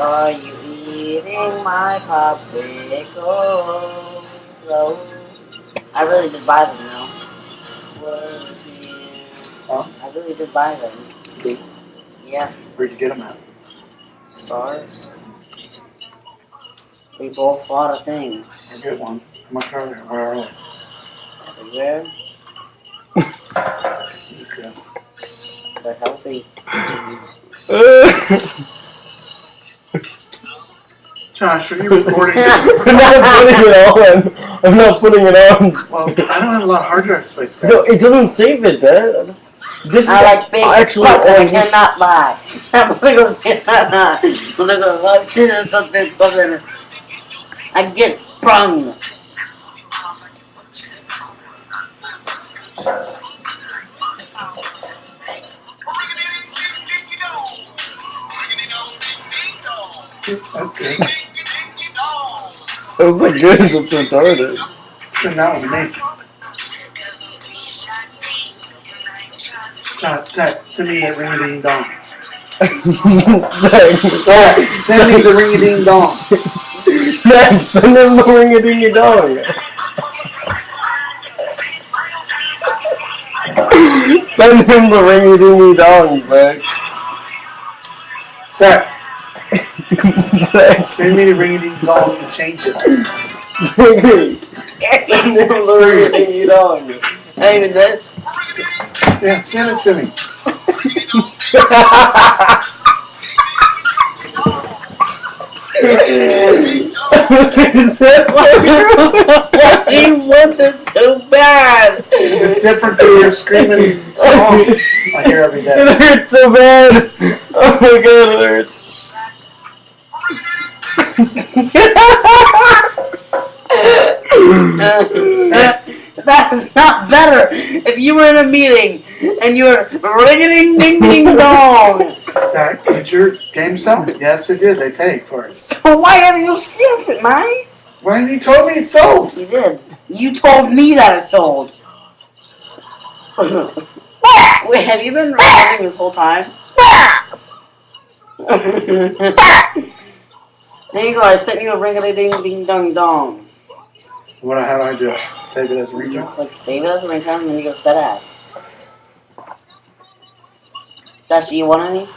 Are you eating my popsicle? So, I really did buy them though. Huh? I really did buy them. See? Yeah. Where'd you get them at? Stars. We both bought a thing. I get one. How much are they? Where are they? Everywhere. Okay. They're healthy. Josh, are you recording? I'm not putting it on. I'm not putting it on. Well, I don't have a lot of hard drive space, guys. No, it doesn't save it, Dad. This I like big actually butts and I all- cannot lie. I'm gonna go say that. I'm gonna go something. I get sprung. That's good. It was like good, that's retarded. Send that one to me. Zach, send me that ring-a-ding dong. Zach, send me the ring-a-ding dong. Zach, send him the ring-a-ding-a-dong. Send him the ring-a-ding-a-dong, Zach. Zach, Zach, send me the ring-a-ding dong and change it. send him the ring-a-ding-a-dong. Not even this. Yeah, send it to me. Why do you want this so bad? It's different than your screaming song I hear every day. It hurts so bad. Oh my god, it hurts. That's not better. If you were in a meeting and you were ring-a-ding-ding-ding-dong. Zach, did your game sell? Yes, it did. They paid for it. So why haven't you sent it, man? When you told me it sold. You did. You told me that it sold. Wait, have you been recording this whole time? There you go. I sent you a ring-a-ding-ding-dong-dong. How do I do it? Save it as a ringtone? Like, save it as a ringtone, and then you go set as. Dash, do you want any?